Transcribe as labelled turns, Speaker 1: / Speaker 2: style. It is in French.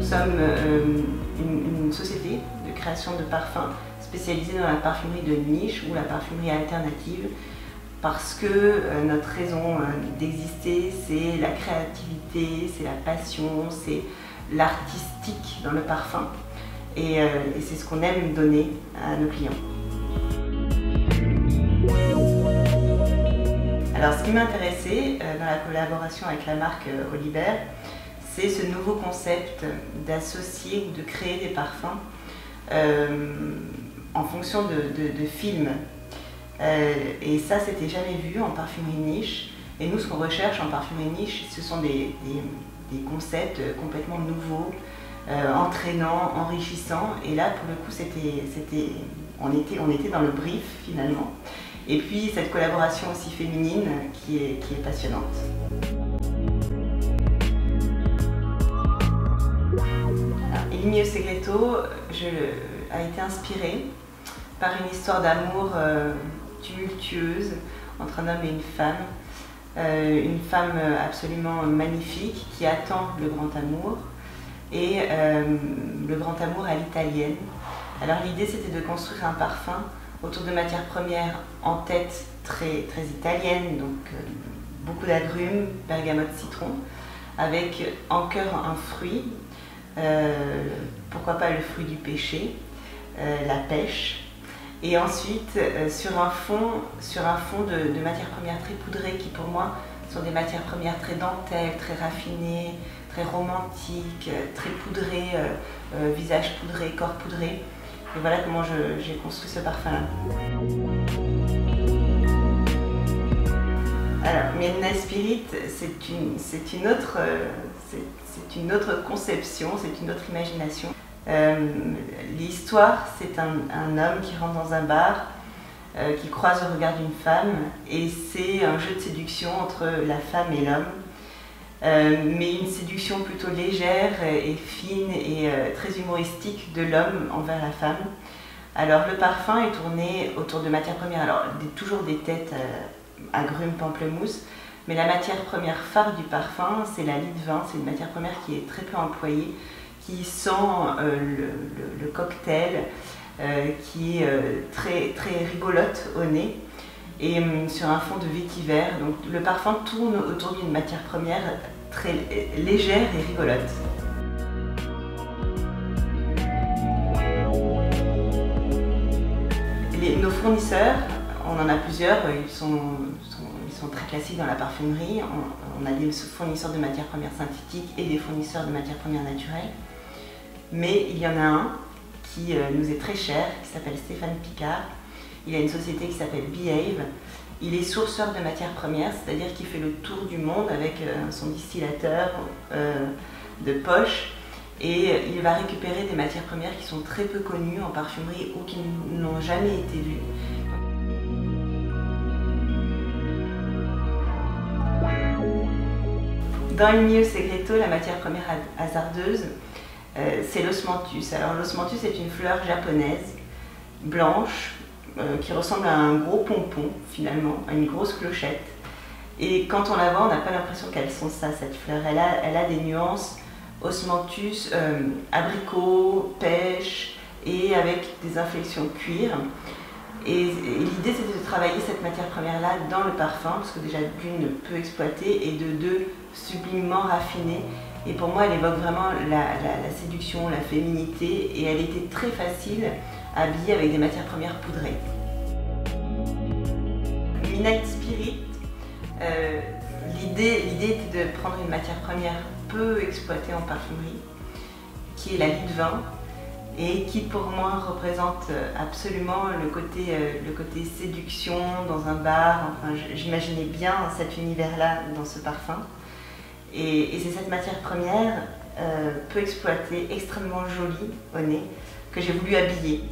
Speaker 1: sommes une société de création de parfums spécialisée dans la parfumerie de niche ou la parfumerie alternative parce que notre raison d'exister, c'est la créativité, c'est la passion, c'est l'artistique dans le parfum et c'est ce qu'on aime donner à nos clients. Alors ce qui m'a intéressé dans la collaboration avec la marque Olibert, c'est ce nouveau concept d'associer ou de créer des parfums en fonction de films. Et ça, c'était jamais vu en parfumerie niche. Et nous, ce qu'on recherche en parfumerie niche, ce sont des concepts complètement nouveaux, entraînants, enrichissants. Et là, pour le coup, on était dans le brief finalement. Et puis cette collaboration aussi féminine qui est passionnante. Il mio segreto a été inspiré par une histoire d'amour tumultueuse entre un homme et une femme absolument magnifique qui attend le grand amour et le grand amour à l'italienne. Alors l'idée c'était de construire un parfum autour de matières premières en tête très italienne, donc beaucoup d'agrumes, bergamote, citron, avec en cœur un fruit, pourquoi pas le fruit du péché, la pêche, et ensuite sur un fond de matières premières très poudrées qui pour moi sont des matières premières très dentelles, très raffinées, très romantiques, très poudrées, visage poudré, corps poudré. Et voilà comment j'ai construit ce parfum-là. Alors, Midnight Spirit, c'est une autre conception, c'est une autre imagination. L'histoire, c'est un homme qui rentre dans un bar, qui croise le regard d'une femme, et c'est un jeu de séduction entre la femme et l'homme. Mais une séduction plutôt légère et fine et très humoristique de l'homme envers la femme. Alors le parfum est tourné autour de matières premières, alors toujours des têtes agrumes, pamplemousse, mais la matière première phare du parfum, c'est la lie de vin, c'est une matière première qui est très peu employée, qui sent le cocktail, qui est très rigolote au nez. Et sur un fond de vétiver, donc le parfum tourne autour d'une matière première très légère et rigolote. Nos fournisseurs, on en a plusieurs, ils sont très classiques dans la parfumerie. On a des fournisseurs de matières premières synthétiques et des fournisseurs de matières premières naturelles. Mais il y en a un qui nous est très cher, qui s'appelle Stéphane Picard. Il a une société qui s'appelle Behave. Il est sourceur de matières premières, c'est-à-dire qu'il fait le tour du monde avec son distillateur de poche et il va récupérer des matières premières qui sont très peu connues en parfumerie ou qui n'ont jamais été vues. Dans il mio segreto, la matière première hasardeuse, c'est l'osmanthus. Alors l'osmanthus est une fleur japonaise, blanche, qui ressemble à un gros pompon finalement, à une grosse clochette. Et quand on la voit, on n'a pas l'impression qu'elle sent ça, cette fleur. Elle a des nuances osmanthus, abricot, pêche et avec des inflexions cuir. Et l'idée c'était de travailler cette matière première-là dans le parfum, parce que déjà d'une peu exploitée et de deux sublimement raffinée. Et pour moi elle évoque vraiment la séduction, la féminité et elle était très facile habillée avec des matières premières poudrées. Midnight Spirit, l'idée était de prendre une matière première peu exploitée en parfumerie, qui est la lie de vin, et qui pour moi représente absolument le côté séduction dans un bar. Enfin, j'imaginais bien cet univers-là dans ce parfum. Et c'est cette matière première peu exploitée, extrêmement jolie au nez, que j'ai voulu habiller.